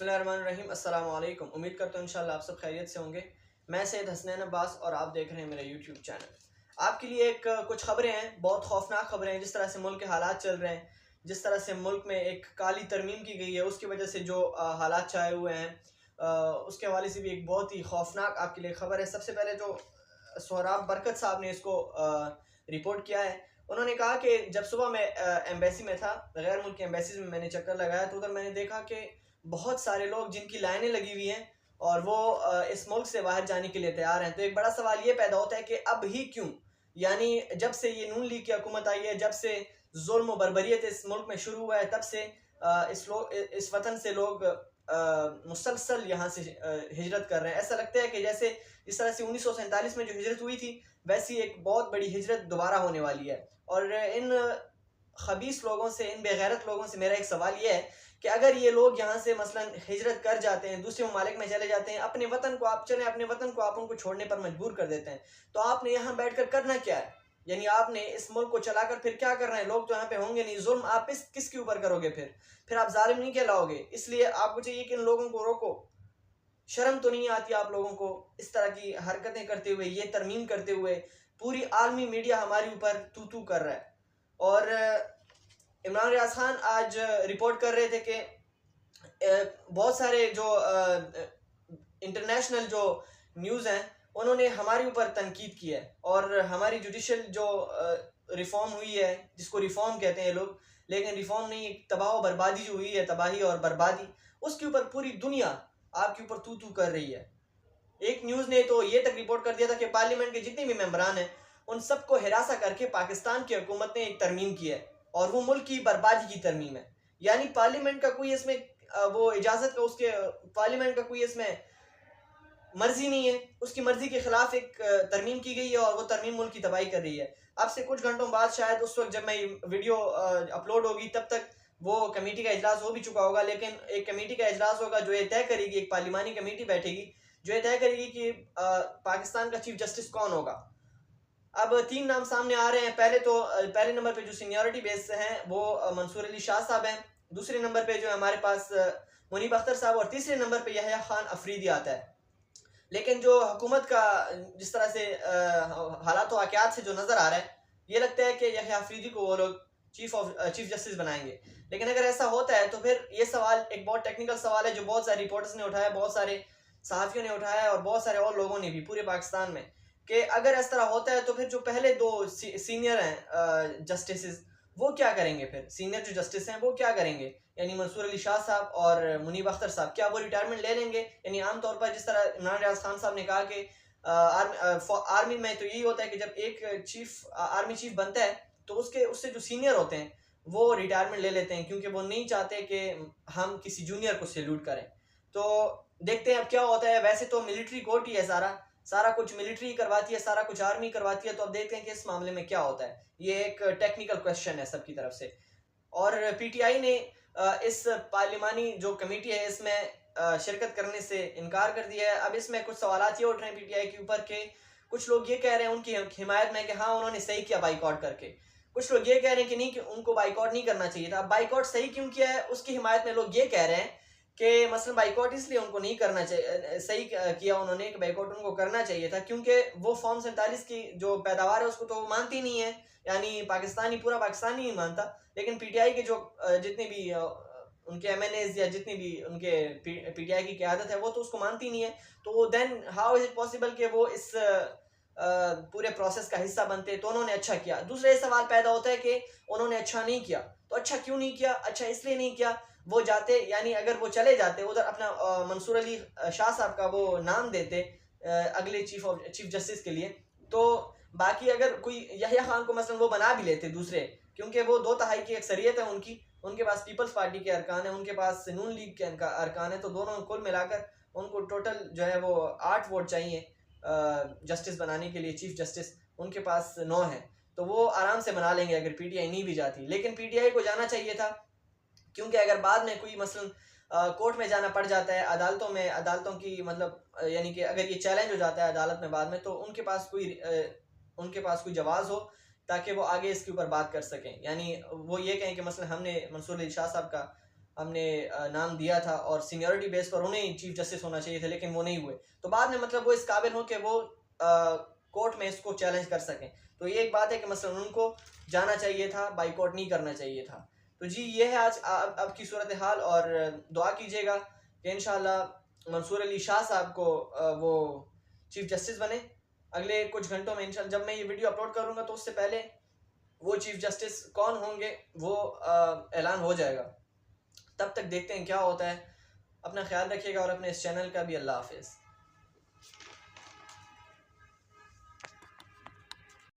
बिस्मिल्लाहिर्रहमानिर्रहीम। अस्सलाम वालेकुम। उम्मीद करता हूँ इंशाल्लाह आप सब खैरियत से होंगे। मैं सैयद हसनैन अब्बास और आप देख रहे हैं मेरा यूट्यूब चैनल। आपके लिए कुछ खबरें हैं, बहुत खौफनाक खबरें हैं। जिस तरह से मुल्क के हालात चल रहे हैं, जिस तरह से मुल्क में एक काली तरमीम की गई है, उसकी वजह से जो हालात छाए हुए हैं, उसके हवाले से भी एक बहुत ही खौफनाक आपके लिए खबर है। सबसे पहले जो सोहराब बरकत साहब ने इसको रिपोर्ट किया है, उन्होंने कहा कि जब सुबह मैं एम्बेसी में था, गैर मुल्क की एम्बेसीज में मैंने चक्कर लगाया, तो उधर मैंने देखा कि बहुत सारे लोग जिनकी लाइनें लगी हुई हैं और वो इस मुल्क से बाहर जाने के लिए तैयार हैं। तो एक बड़ा सवाल ये पैदा होता है कि अब ही क्यों, यानी जब से ये नून लीग की हुकूमत आई है, जब से जुल्म बर्बरियत इस मुल्क में शुरू हुआ है, तब से इस वतन से लोग मुसलसल यहाँ से हिजरत कर रहे हैं। ऐसा लगता है कि जैसे जिस तरह से 1947 में जो हिजरत हुई थी, वैसी एक बहुत बड़ी हिजरत दोबारा होने वाली है। और इन खबीस लोगों से, इन बेगैरत लोगों से मेरा एक सवाल ये है कि अगर ये लोग यहाँ से मसलन हिजरत कर जाते हैं, दूसरे ममालिक में चले जाते हैं, अपने वतन को आप चले, अपने वतन को आप उनको छोड़ने पर मजबूर कर देते हैं, तो आपने यहाँ बैठकर करना क्या है? यानी आपने इस मुल्क को चलाकर फिर क्या करना है? लोग तो यहाँ पे होंगे नहीं, जुल्म आप किसके ऊपर करोगे? फिर आप जालिम नहीं कहलाओगे। इसलिए आपको चाहिए कि इन लोगों को रोको। शर्म तो नहीं आती आप लोगों को इस तरह की हरकतें करते हुए, ये तरमीम करते हुए? पूरी आलमी मीडिया हमारे ऊपर तू तू कर रहा है। और इमरान रियाज खान आज रिपोर्ट कर रहे थे कि बहुत सारे जो इंटरनेशनल जो न्यूज़ हैं, उन्होंने हमारे ऊपर तनकीद की है और हमारी जुडिशल जो रिफॉर्म हुई है, जिसको रिफॉर्म कहते हैं लोग, लेकिन रिफॉर्म नहीं, एक तबाह और बर्बादी जो हुई है, तबाही और बर्बादी, उसके ऊपर पूरी दुनिया आपके ऊपर तू तू कर रही है। एक न्यूज़ ने तो ये तक रिपोर्ट कर दिया था कि पार्लियामेंट के जितने भी मेंबरान हैं, उन सबको हिरासा करके पाकिस्तान की हुकूमत ने एक तरमीम की है और वो मुल्क की बर्बादी की तरमीम है। यानी पार्लियामेंट का कोई इसमें वो इजाज़त का, उसके पार्लियामेंट का कोई इसमें मर्जी नहीं है, उसकी मर्जी के खिलाफ एक तरमीम की गई है और वो तरमीम मुल्क की तबाही कर रही है। अब से कुछ घंटों बाद, शायद उस वक्त जब मैं वीडियो अपलोड होगी, तब तक वो कमेटी का इजलास हो भी चुका होगा। लेकिन एक कमेटी का इजलास होगा जो ये तय करेगी, एक पार्लिमानी कमेटी बैठेगी जो ये तय करेगी कि पाकिस्तान का चीफ जस्टिस कौन होगा। अब 3 नाम सामने आ रहे हैं। पहले नंबर पे जो सीनियरिटी बेस से हैं वो मंसूर अली शाह साहब हैं। दूसरे नंबर पे जो है हमारे पास मुनीब अख्तर साहब, और तीसरे नंबर पे यहया खान अफरीदी आता है। लेकिन जो हुकूमत का जिस तरह से हालात वाक़यात से जो नज़र आ रहा है, ये लगता है कि यहया अफरीदी को वो लोग चीफ जस्टिस बनाएंगे। लेकिन अगर ऐसा होता है तो फिर ये सवाल एक बहुत टेक्निकल सवाल है जो बहुत सारे रिपोर्टर्स ने उठाया, बहुत सारे सहाफ़ियों ने उठाया और बहुत सारे और लोगों ने भी पूरे पाकिस्तान में, कि अगर इस तरह होता है तो फिर जो पहले 2 सीनियर हैं जस्टिसेस, वो क्या करेंगे? फिर सीनियर जो जस्टिस हैं वो क्या करेंगे? यानी मंसूर अली शाह साहब और मुनीब अख्तर साहब, क्या वो रिटायरमेंट ले लेंगे? यानी आमतौर पर जिस तरह इमरान रियाज खान साहब ने कहा कि आर्मी में तो यही होता है कि जब एक आर्मी चीफ बनता है तो उससे जो सीनियर होते हैं वो रिटायरमेंट ले लेते हैं, क्योंकि वो नहीं चाहते कि हम किसी जूनियर को सैल्यूट करें। तो देखते हैं अब क्या होता है। वैसे तो मिलिट्री कोर्ट ही है, सारा कुछ मिलिट्री करवाती है, सारा कुछ आर्मी करवाती है। तो अब देखते हैं कि इस मामले में क्या होता है। ये एक टेक्निकल क्वेश्चन है सबकी तरफ से। और पीटीआई ने इस पार्लिमानी जो कमेटी है इसमें शिरकत करने से इनकार कर दिया है। अब इसमें कुछ सवालात ये उठ रहे हैं पीटीआई के ऊपर के कुछ लोग ये कह रहे हैं उनकी हिमायत में कि हाँ, उन्होंने सही किया बाइकआउट करके। कुछ लोग ये कह रहे हैं कि नहीं, कि उनको बाइकआउट नहीं करना चाहिए था। बाइकआउट सही क्यों किया है, उसकी हिमायत में लोग ये कह रहे हैं कि मसलन बाइकआउट इसलिए उनको नहीं करना चाहिए, सही किया उन्होंने कि बाइकआउट उनको करना चाहिए था क्योंकि वो फॉर्म 47 की जो पैदावार है उसको तो वो मानती नहीं है, यानी पूरा पाकिस्तान ही नहीं मानता। लेकिन पीटीआई के जो जितने भी उनके एमएनएज या जितनी भी उनके पीटीआई की क़यादत है वो तो उसको मानती नहीं है। तो then how is it possible कि वो इस पूरे प्रोसेस का हिस्सा बनते? तो उन्होंने अच्छा किया। दूसरा ये सवाल पैदा होता है कि उन्होंने अच्छा नहीं किया। तो अच्छा क्यों नहीं किया? अच्छा इसलिए नहीं किया, वो जाते, यानी अगर वो चले जाते उधर, अपना मंसूर अली शाह साहब का वो नाम देते अगले चीफ जस्टिस के लिए, तो बाकी अगर कोई यहया खान को मसलन वो बना भी लेते दूसरे, क्योंकि वो 2/3 की अक्सरियत है उनके पास पीपल्स पार्टी के अरकान है, उनके पास नून लीग के अरकान है, तो दोनों कुल मिलाकर उनको टोटल जो है वो 8 वोट चाहिए जस्टिस बनाने के लिए, चीफ जस्टिस। उनके पास 9 है, तो वो आराम से बना लेंगे अगर पीटीआई नहीं भी जाती। लेकिन पीटीआई को जाना चाहिए था, क्योंकि अगर बाद में कोई मसलन कोर्ट में जाना पड़ जाता है, अदालतों की मतलब यानी कि अगर ये चैलेंज हो जाता है अदालत में बाद में, तो उनके पास कोई जवाज़ हो ताकि वो आगे इसके ऊपर बात कर सकें। यानी वो ये कहें कि मसलन हमने मंसूर अली शाह साहब का हमने नाम दिया था और सीनियरिटी बेस पर उन्हें चीफ जस्टिस होना चाहिए थे, लेकिन वो नहीं हुए। तो बाद में मतलब वो इस काबिल हो कि वो कोर्ट में इसको चैलेंज कर सकें। तो ये एक बात है कि मसलन उनको जाना चाहिए था, बाईकॉट नहीं करना चाहिए था। तो जी ये है आज अब की सूरत हाल, और दुआ कीजिएगा कि इंशाल्लाह मंसूर अली शाह साहब को वो चीफ जस्टिस बने अगले कुछ घंटों में इंशाल्लाह। जब मैं ये वीडियो अपलोड करूँगा तो उससे पहले वो चीफ जस्टिस कौन होंगे वो ऐलान हो जाएगा। तब तक देखते हैं क्या होता है। अपना ख्याल रखिएगा और अपने इस चैनल का भी। अल्लाह हाफिज़।